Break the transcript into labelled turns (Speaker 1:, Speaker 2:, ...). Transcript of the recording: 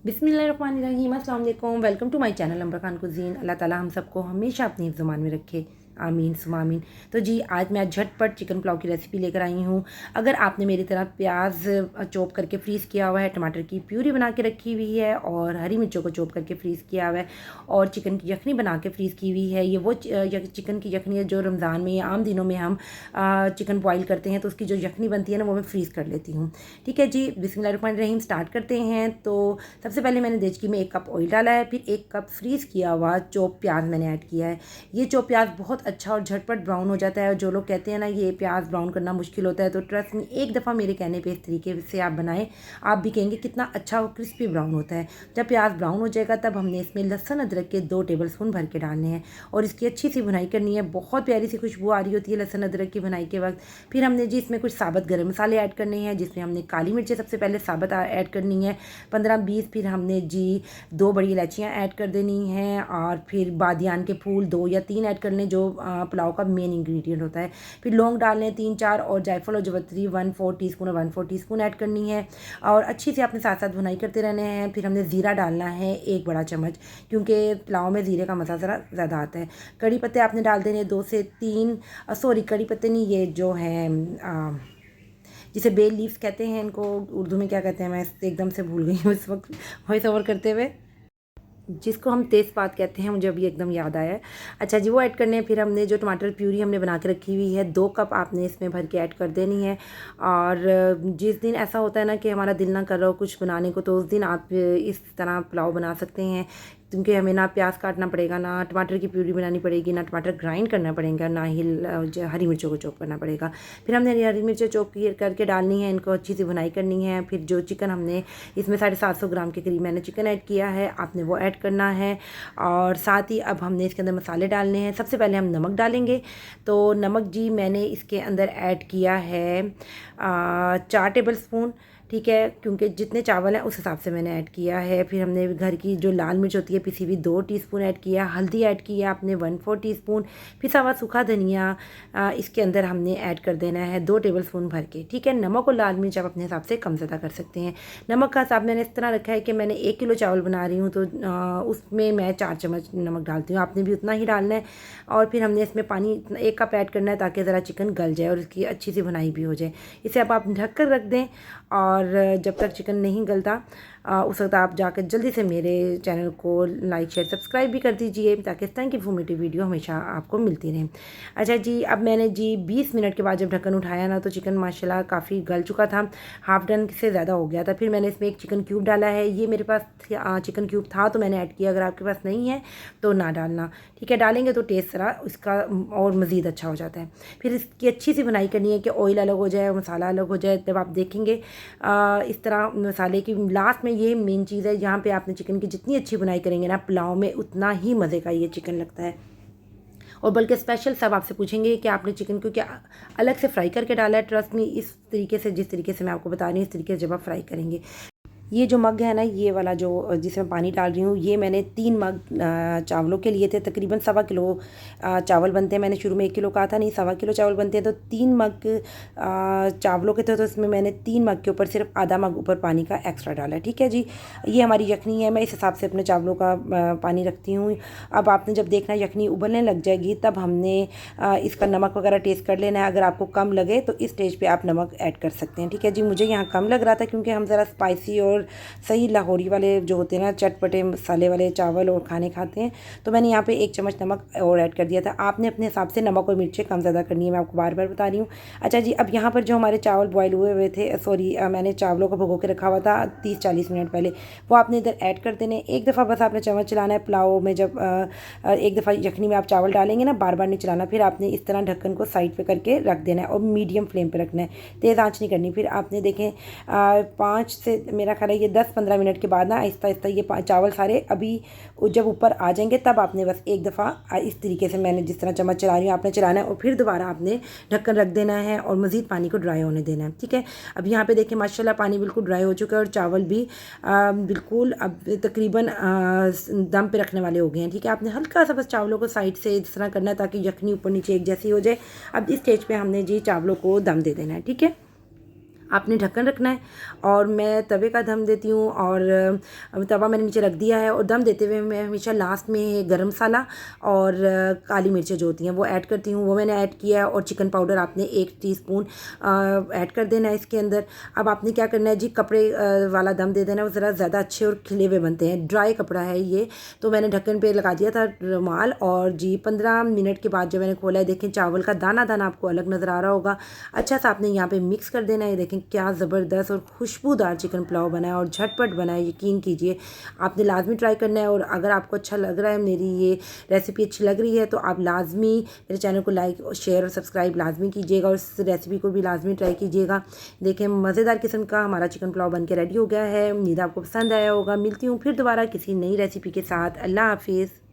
Speaker 1: बिस्मिल्लाहिर्रहमानिर्रहीम, अस्सलाम वालेकुम। Welcome to my channel Amra Khan cuisine. अल्लाह ताला हम सबको हमेशा अपनी हिफ्ज़ ज़ुबान में रखे, आमीन सुमा आमीन। तो जी आज मैं झटपट चिकन पुलाव की रेसिपी लेकर आई हूँ। अगर आपने मेरी तरह प्याज चॉप करके फ्रीज़ किया हुआ है, टमाटर की प्यूरी बना के रखी हुई है और हरी मिर्चों को चॉप करके फ्रीज़ किया हुआ है और चिकन की यखनी बना के फ्रीज़ की हुई है, ये वो चिकन की यखनी है जो रमज़ान में या आम दिनों में हम चिकन बॉयल करते हैं तो उसकी जो यखनी बनती है ना वो मैं फ्रीज़ कर लेती हूँ। ठीक है जी, बिस्मिल्लाहिर्रहमानिर्रहीम स्टार्ट करते हैं। तो सबसे पहले मैंने देचकी में 1 कप ऑयल डाला है, फिर 1 कप फ्रीज़ किया हुआ चॉप प्याज मैंने ऐड किया है। ये चॉप प्याज बहुत अच्छा और झटपट ब्राउन हो जाता है और जो लोग कहते हैं ना ये प्याज ब्राउन करना मुश्किल होता है, तो ट्रस्ट में एक दफ़ा मेरे कहने पे इस तरीके से आप बनाएं, आप भी कहेंगे कितना अच्छा और क्रिस्पी ब्राउन होता है। जब प्याज ब्राउन हो जाएगा तब हमने इसमें लहसुन अदरक के 2 टेबलस्पून भर के डालने हैं और इसकी अच्छी सी भुनाई करनी है। बहुत प्यारी सी खुशबू आ रही होती है लहसुन अदरक की भुनाई के वक्त। फिर हमने जी इसमें कुछ साबुत गर्म मसाले ऐड करने हैं, जिसमें हमने काली मिर्चें सबसे पहले साबुत ऐड करनी है 15-20। फिर हमने जी 2 बड़ी इलायचियाँ ऐड कर देनी हैं और फिर बादियान के फूल 2 या 3 ऐड कर लें जो पुलाव का मेन इंग्रेडिएंट होता है। फिर लौंग डालने 3-4 और जायफल और जवित्री 1/4 टीस्पून और 1/4 टीस्पून ऐड करनी है और अच्छी से अपने साथ साथ भुनाई करते रहने हैं। फिर हमने ज़ीरा डालना है 1 बड़ा चम्मच, क्योंकि पुलाव में ज़ीरे का मज़ा ज़रा ज़्यादा आता है। कड़ी पत्ते आपने डाल देने 2 से 3, सॉरी कड़ी पत्ते नहीं, ये जो है जिसे बेल लीव्स कहते हैं, इनको उर्दू में क्या कहते हैं मैं एकदम से भूल गई हूँ इस वक्त वॉइस ओवर करते हुए। जिसको हम तेज़पात कहते हैं, मुझे अभी एकदम याद आया है। अच्छा जी, वो ऐड करने हैं। फिर हमने जो टमाटर प्यूरी हमने बना के रखी हुई है 2 कप आपने इसमें भर के ऐड कर देनी है। और जिस दिन ऐसा होता है ना कि हमारा दिल ना कर रहा हो कुछ बनाने को, तो उस दिन आप इस तरह पुलाव बना सकते हैं, क्योंकि हमें ना प्याज काटना पड़ेगा, ना टमाटर की प्यूरी बनानी पड़ेगी, ना टमाटर ग्राइंड करना पड़ेगा, ना ही हरी मिर्चों को चॉप करना पड़ेगा। फिर हमने हरी मिर्चें चॉप करके डालनी है, इनको अच्छी सी भुनाई करनी है। फिर जो चिकन हमने इसमें 750 ग्राम के करीब मैंने चिकन ऐड किया है, आपने वो ऐड करना है। और साथ ही अब हमने इसके अंदर मसाले डालने हैं। सबसे पहले हम नमक डालेंगे। तो नमक जी मैंने इसके अंदर ऐड किया है 4 टेबल स्पून, ठीक है, क्योंकि जितने चावल हैं उस हिसाब से मैंने ऐड किया है। फिर हमने घर की जो लाल मिर्च होती है पिसी हुई 2 टीस्पून ऐड किया, हल्दी ऐड की है आपने 1/4 टीस्पून, पिसा हुआ सूखा धनिया इसके अंदर हमने ऐड कर देना है 2 टेबलस्पून भर के, ठीक है। नमक और लाल मिर्च आप अपने हिसाब से कम ज़्यादा कर सकते हैं। नमक का हिसाब मैंने इस तरह रखा है कि मैंने 1 किलो चावल बना रही हूँ तो उसमें मैं 4 चम्मच नमक डालती हूँ, आपने भी उतना ही डालना है। और फिर हमने इसमें पानी 1 कप ऐड करना है ताकि ज़रा चिकन गल जाए और इसकी अच्छी सी भुनाई भी हो जाए। इसे अब आप ढक कर रख दें और जब तक चिकन नहीं गलता उस वक्त आप जाकर जल्दी से मेरे चैनल को लाइक शेयर सब्सक्राइब भी कर दीजिए, ताकि इस तरह की इन्फॉर्मेटिव वीडियो हमेशा आपको मिलती रहे। अच्छा जी, अब मैंने जी 20 मिनट के बाद जब ढक्कन उठाया ना तो चिकन माशाल्लाह काफ़ी गल चुका था, हाफ डन से ज़्यादा हो गया था। फिर मैंने इसमें 1 चिकन क्यूब डाला है, ये मेरे पास चिकन क्यूब था तो मैंने ऐड किया, अगर आपके पास नहीं है तो ना डालना, ठीक है। डालेंगे तो टेस्ट ज़रा इसका और मज़ीद अच्छा हो जाता है। फिर इसकी अच्छी सी बनाई करनी है कि ऑयल अलग हो जाए और मसाला अलग हो जाए। जब आप देखेंगे इस तरह मसाले की लास्ट में, ये मेन चीज़ है, यहाँ पे आपने चिकन की जितनी अच्छी बुनाई करेंगे ना पुलाव में उतना ही मज़े का ये चिकन लगता है। और बल्कि स्पेशल सब आपसे पूछेंगे कि आपने चिकन को क्या अलग से फ्राई करके डाला है। ट्रस्ट में इस तरीके से, जिस तरीके से मैं आपको बता रही हूँ इस तरीके से जब आप फ्राई करेंगे। ये जो मग है ना, ये वाला जो जिसमें पानी डाल रही हूँ, ये मैंने 3 मग चावलों के लिए थे। तकरीबन 1.25 किलो चावल बनते हैं। मैंने शुरू में 1 किलो कहा था, नहीं 1.25 किलो चावल बनते हैं, तो 3 मग चावलों के थे, तो इसमें मैंने 3 मग के ऊपर सिर्फ आधा मग ऊपर पानी का एक्स्ट्रा डाला है, ठीक है जी। ये हमारी यखनी है, मैं इस हिसाब से अपने चावलों का पानी रखती हूँ। अब आपने जब देखना यखनी उबलने लग जाएगी तब हमने इसका नमक वगैरह टेस्ट कर लेना है। अगर आपको कम लगे तो इस स्टेज पे आप नमक ऐड कर सकते हैं, ठीक है जी। मुझे यहाँ कम लग रहा था क्योंकि हम ज़रा स्पाइसी और सही लाहौरी वाले जो होते हैं ना, चटपटे मसाले वाले चावल और खाने खाते हैं, तो मैंने यहाँ पे 1 चम्मच नमक और ऐड कर दिया था। आपने अपने हिसाब से नमक और मिर्चें कम ज़्यादा करनी है, मैं आपको बार बार बता रही हूँ। अच्छा जी, अब यहाँ पर जो हमारे चावल बॉयल हुए हुए थे, सॉरी मैंने चावलों को भिगो के रखा हुआ था 30-40 मिनट पहले, वो आपने इधर ऐड कर देने। एक दफ़ा बस आपने चम्मच चलाना है पुलाव में, जब एक दफ़ा यखनी में आप चावल डालेंगे ना, बार बार नहीं चलाना। फिर आपने इस तरह ढक्कन को साइड पर करके रख देना है और मीडियम फ्लेम पर रखना है, तेज़ आँच नहीं करनी। फिर आपने देखें 5 से मेरा ख्याल है ये 10-15 मिनट के बाद ना आहिस्ता आहिस्ता ये चावल सारे अभी जब ऊपर आ जाएंगे तब आपने बस एक दफ़ा इस तरीके से, मैंने जिस तरह चम्मच चला रही हूँ आपने चलाना है और फिर दोबारा आपने ढक्कन रख देना है और मज़ीद पानी को ड्राई होने देना है, ठीक है। अब यहाँ पे देखिए माशाल्लाह पानी बिल्कुल ड्राई हो चुका है और चावल भी बिल्कुल अब तकरीबन दम पे रखने वाले हो गए हैं, ठीक है। आपने हल्का सा बस चावलों को साइड से इस तरह करना है ताकि यखनी ऊपर नीचे एक जैसी हो जाए। अब इस स्टेज पर हमने जी चावलों को दम दे देना है, ठीक है। आपने ढक्कन रखना है और मैं तवे का दम देती हूँ और तवा मैंने नीचे रख दिया है और दम देते हुए मैं हमेशा लास्ट में गरम मसाला और काली मिर्चें जो होती हैं वो ऐड करती हूँ। वो मैंने ऐड किया है और चिकन पाउडर आपने 1 टीस्पून ऐड कर देना है इसके अंदर। अब आपने क्या करना है जी, कपड़े वाला दम दे देना, वो ज़रा ज़्यादा अच्छे और खिले हुए बनते हैं। ड्राई कपड़ा है ये, तो मैंने ढक्कन पे लगा दिया था रुमाल और जी 15 मिनट के बाद जब मैंने खोला है, देखें चावल का दाना दाना आपको अलग नज़र आ रहा होगा। अच्छा सा आपने यहाँ पे मिक्स कर देना है। देखें क्या ज़बरदस्त और खुशबूदार चिकन पुलाव बना है और झटपट बना है। यकीन कीजिए आपने लाजमी ट्राई करना है। और अगर आपको अच्छा लग रहा है, मेरी ये रेसिपी अच्छी लग रही है, तो आप लाजमी मेरे चैनल को लाइक और शेयर और सब्सक्राइब लाजमी कीजिएगा और इस रेसिपी को भी लाजमी ट्राई कीजिएगा। देखें मज़ेदार किस्म का हमारा चिकन पुलाव बन के रेडी हो गया है। उम्मीद आपको पसंद आया होगा। मिलती हूँ फिर दोबारा किसी नई रेसिपी के साथ। अल्लाह हाफिज़।